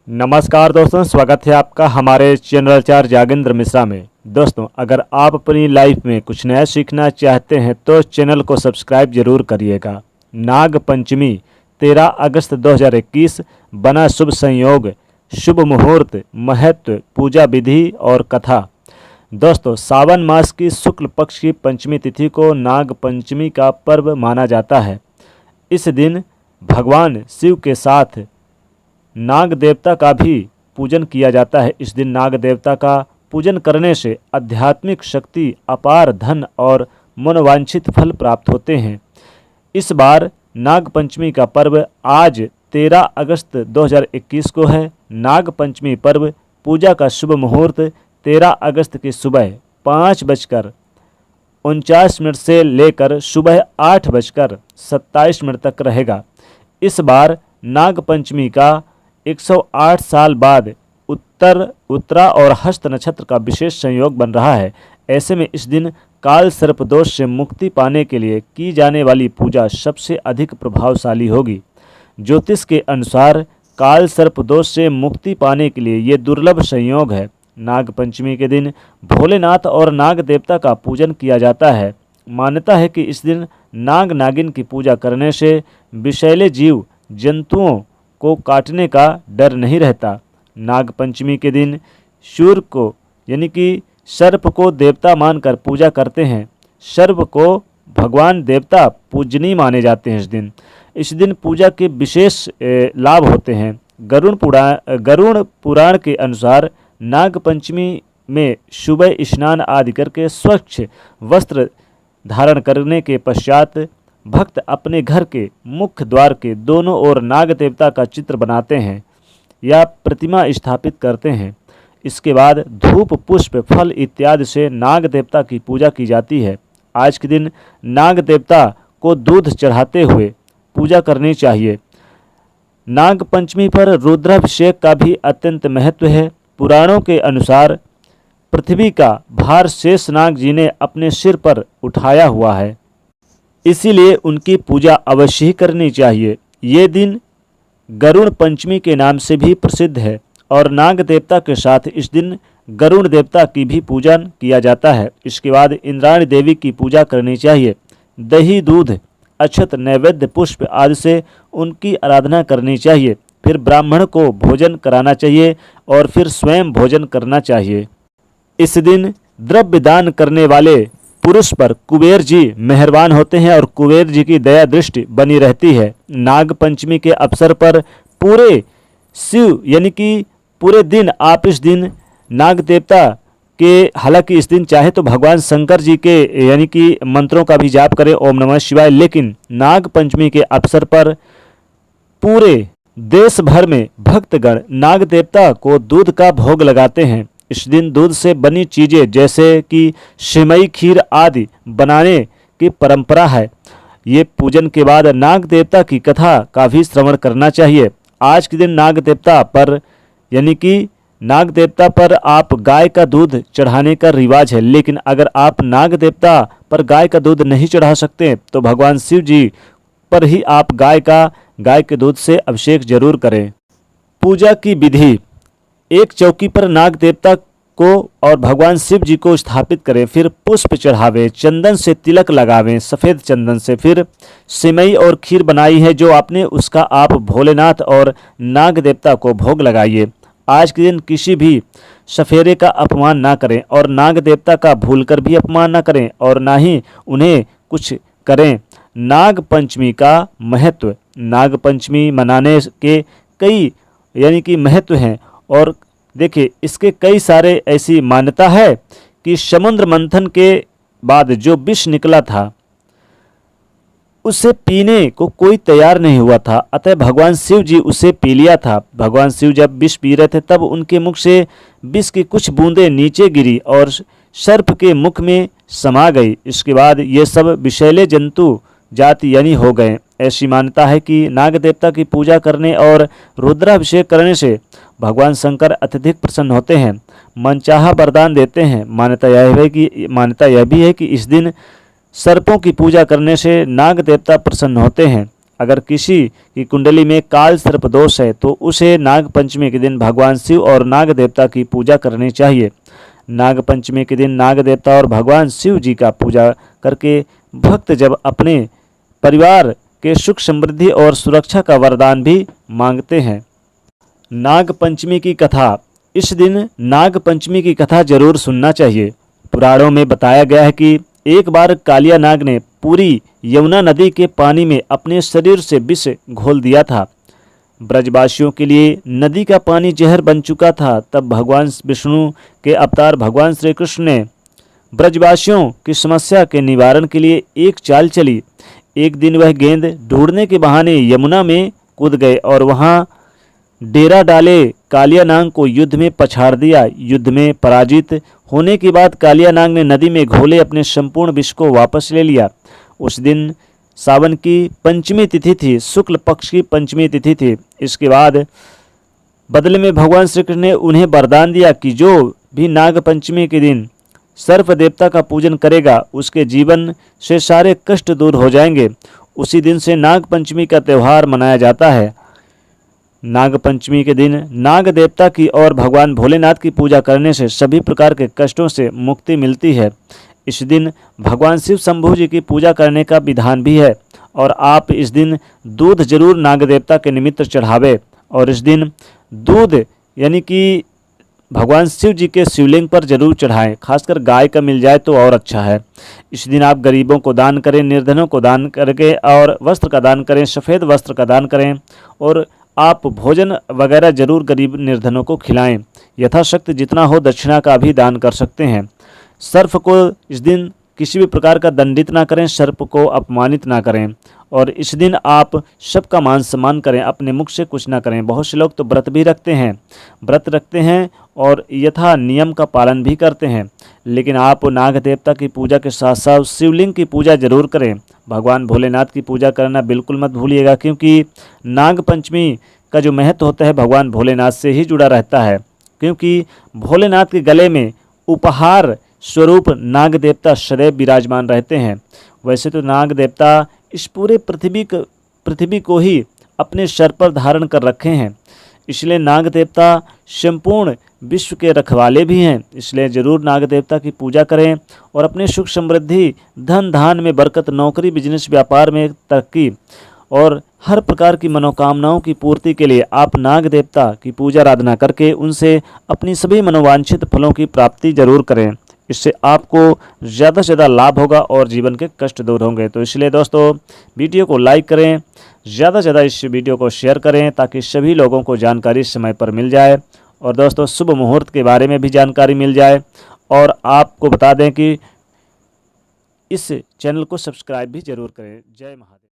नमस्कार दोस्तों, स्वागत है आपका हमारे चैनल चार जागेंद्र मिश्रा में। दोस्तों, अगर आप अपनी लाइफ में कुछ नया सीखना चाहते हैं तो चैनल को सब्सक्राइब जरूर करिएगा। नाग पंचमी 13 अगस्त 2021 बना शुभ संयोग, शुभ मुहूर्त, महत्व, पूजा विधि और कथा। दोस्तों, सावन मास की शुक्ल पक्ष की पंचमी तिथि को नाग पंचमी का पर्व माना जाता है। इस दिन भगवान शिव के साथ नाग देवता का भी पूजन किया जाता है। इस दिन नाग देवता का पूजन करने से आध्यात्मिक शक्ति, अपार धन और मनोवांछित फल प्राप्त होते हैं। इस बार नाग पंचमी का पर्व आज 13 अगस्त 2021 को है। नाग पंचमी पर्व पूजा का शुभ मुहूर्त 13 अगस्त की सुबह 5:49 से लेकर सुबह 8:27 तक रहेगा। इस बार नाग पंचमी का 108 साल बाद उत्तरा और हस्त नक्षत्र का विशेष संयोग बन रहा है। ऐसे में इस दिन काल सर्प दोष से मुक्ति पाने के लिए की जाने वाली पूजा सबसे अधिक प्रभावशाली होगी। ज्योतिष के अनुसार काल सर्प दोष से मुक्ति पाने के लिए ये दुर्लभ संयोग है। नाग पंचमी के दिन भोलेनाथ और नाग देवता का पूजन किया जाता है। मान्यता है कि इस दिन नाग नागिन की पूजा करने से विषैले जीव जंतुओं को काटने का डर नहीं रहता। नाग पंचमी के दिन सूर्य को यानी कि सर्प को देवता मानकर पूजा करते हैं। सर्प को भगवान देवता पूजनीय माने जाते हैं। इस दिन पूजा के विशेष लाभ होते हैं। गरुड़ पुराण के अनुसार नाग पंचमी में सुबह स्नान आदि करके स्वच्छ वस्त्र धारण करने के पश्चात भक्त अपने घर के मुख्य द्वार के दोनों ओर नाग देवता का चित्र बनाते हैं या प्रतिमा स्थापित करते हैं। इसके बाद धूप, पुष्प, फल इत्यादि से नाग देवता की पूजा की जाती है। आज के दिन नाग देवता को दूध चढ़ाते हुए पूजा करनी चाहिए। नाग पंचमी पर रुद्राभिषेक का भी अत्यंत महत्व है। पुराणों के अनुसार पृथ्वी का भार शेषनाग जी ने अपने सिर पर उठाया हुआ है, इसीलिए उनकी पूजा अवश्य ही करनी चाहिए। ये दिन गरुड़ पंचमी के नाम से भी प्रसिद्ध है और नाग देवता के साथ इस दिन गरुड़ देवता की भी पूजन किया जाता है। इसके बाद इंद्राणी देवी की पूजा करनी चाहिए। दही, दूध, अक्षत, नैवेद्य, पुष्प आदि से उनकी आराधना करनी चाहिए। फिर ब्राह्मण को भोजन कराना चाहिए और फिर स्वयं भोजन करना चाहिए। इस दिन द्रव्य दान करने वाले पुरुष पर कुबेर जी मेहरबान होते हैं और कुबेर जी की दया दृष्टि बनी रहती है। नाग पंचमी के अवसर पर पूरे शिव यानी कि पूरे दिन आप इस दिन नाग देवता के, हालांकि इस दिन चाहे तो भगवान शंकर जी के यानी कि मंत्रों का भी जाप करें, ओम नमः शिवाय, लेकिन नाग पंचमी के अवसर पर पूरे देश भर में भक्तगण नाग देवता को दूध का भोग लगाते हैं। इस दिन दूध से बनी चीज़ें जैसे कि सिमई, खीर आदि बनाने की परंपरा है। ये पूजन के बाद नाग देवता की कथा का भी श्रवण करना चाहिए। आज के दिन नाग देवता पर यानी कि नाग देवता पर आप गाय का दूध चढ़ाने का रिवाज है, लेकिन अगर आप नाग देवता पर गाय का दूध नहीं चढ़ा सकते तो भगवान शिव जी पर ही आप गाय के दूध से अभिषेक जरूर करें। पूजा की विधि: एक चौकी पर नाग देवता को और भगवान शिव जी को स्थापित करें, फिर पुष्प चढ़ावें, चंदन से तिलक लगावें, सफ़ेद चंदन से। फिर सिमई और खीर बनाई है जो आपने, उसका आप भोलेनाथ और नाग देवता को भोग लगाइए। आज के दिन किसी भी सफेरे का अपमान ना करें और नाग देवता का भूलकर भी अपमान ना करें और ना ही उन्हें कुछ करें। नाग पंचमी का महत्व: नाग पंचमी मनाने के कई यानी कि महत्व हैं और देखिए इसके कई सारे ऐसी मान्यता है कि समुद्र मंथन के बाद जो विष निकला था उसे पीने को कोई तैयार नहीं हुआ था, अतः भगवान शिव जी उसे पी लिया था। भगवान शिव जब विष पी रहे थे तब उनके मुख से विष की कुछ बूंदें नीचे गिरी और सर्प के मुख में समा गई। इसके बाद ये सब विषैले जंतु जाति यानी हो गए। ऐसी मान्यता है कि नाग देवता की पूजा करने और रुद्राभिषेक करने से भगवान शंकर अत्यधिक प्रसन्न होते हैं, मनचाहा वरदान देते हैं। मान्यता यह भी है कि इस दिन सर्पों की पूजा करने से नाग देवता प्रसन्न होते हैं। अगर किसी की कुंडली में काल सर्प दोष है तो उसे नाग पंचमी के दिन भगवान शिव और नाग देवता की पूजा करनी चाहिए। नाग पंचमी के दिन नाग देवता और भगवान शिव जी का पूजा करके भक्त जब अपने परिवार के सुख समृद्धि और सुरक्षा का वरदान भी मांगते हैं। नाग पंचमी की कथा। इस दिन नाग पंचमी की कथा जरूर सुनना चाहिए। पुराणों में बताया गया है कि एक बार कालिया नाग ने पूरी यमुना नदी के पानी में अपने शरीर से विष घोल दिया था। ब्रजवासियों के लिए नदी का पानी जहर बन चुका था। तब भगवान विष्णु के अवतार भगवान श्री कृष्ण ने ब्रजवासियों की समस्या के निवारण के लिए एक चाल चली। एक दिन वह गेंद ढूंढने के बहाने यमुना में कूद गए और वहां डेरा डाले कालिया नाग को युद्ध में पछाड़ दिया। युद्ध में पराजित होने के बाद कालिया नाग ने नदी में घोले अपने संपूर्ण विष को वापस ले लिया। उस दिन सावन की पंचमी तिथि थी, शुक्ल पक्ष की पंचमी तिथि थी। इसके बाद बदले में भगवान श्री कृष्ण ने उन्हें वरदान दिया कि जो भी नाग पंचमी के दिन सर्प देवता का पूजन करेगा उसके जीवन से सारे कष्ट दूर हो जाएंगे। उसी दिन से नाग पंचमी का त्यौहार मनाया जाता है। नाग पंचमी के दिन नाग देवता की और भगवान भोलेनाथ की पूजा करने से सभी प्रकार के कष्टों से मुक्ति मिलती है। इस दिन भगवान शिव शंभु जी की पूजा करने का विधान भी है और आप इस दिन दूध जरूर नाग देवता के निमित्त चढ़ावे। और इस दिन दूध यानी कि भगवान शिव जी के शिवलिंग पर जरूर चढ़ाएं। खासकर गाय का मिल जाए तो और अच्छा है। इस दिन आप गरीबों को दान करें, निर्धनों को दान करके और वस्त्र का दान करें, सफ़ेद वस्त्र का दान करें और आप भोजन वगैरह जरूर गरीब निर्धनों को खिलाएं। यथाशक्ति जितना हो दक्षिणा का भी दान कर सकते हैं। सर्प को इस दिन किसी भी प्रकार का दंडित ना करें, सर्प को अपमानित ना करें और इस दिन आप सबका मान सम्मान करें, अपने मुख से कुछ ना करें। बहुत से लोग तो व्रत भी रखते हैं, व्रत रखते हैं और यथा नियम का पालन भी करते हैं। लेकिन आप नाग देवता की पूजा के साथ साथ शिवलिंग की पूजा जरूर करें। भगवान भोलेनाथ की पूजा करना बिल्कुल मत भूलिएगा, क्योंकि नाग पंचमी का जो महत्व होता है भगवान भोलेनाथ से ही जुड़ा रहता है। क्योंकि भोलेनाथ के गले में उपहार स्वरूप नाग देवता सदैव विराजमान रहते हैं। वैसे तो नाग देवता इस पूरे पृथ्वी को ही अपने सर पर धारण कर रखे हैं, इसलिए नाग देवता संपूर्ण विश्व के रखवाले भी हैं। इसलिए जरूर नाग देवता की पूजा करें और अपने सुख समृद्धि, धन धान में बरकत, नौकरी, बिजनेस, व्यापार में तरक्की और हर प्रकार की मनोकामनाओं की पूर्ति के लिए आप नाग देवता की पूजा आराधना करके उनसे अपनी सभी मनोवांछित फलों की प्राप्ति जरूर करें। इससे आपको ज़्यादा से ज़्यादा लाभ होगा और जीवन के कष्ट दूर होंगे। तो इसलिए दोस्तों वीडियो को लाइक करें, ज़्यादा से ज़्यादा इस वीडियो को शेयर करें ताकि सभी लोगों को जानकारी समय पर मिल जाए। और दोस्तों शुभ मुहूर्त के बारे में भी जानकारी मिल जाए। और आपको बता दें कि इस चैनल को सब्सक्राइब भी जरूर करें। जय महादेव।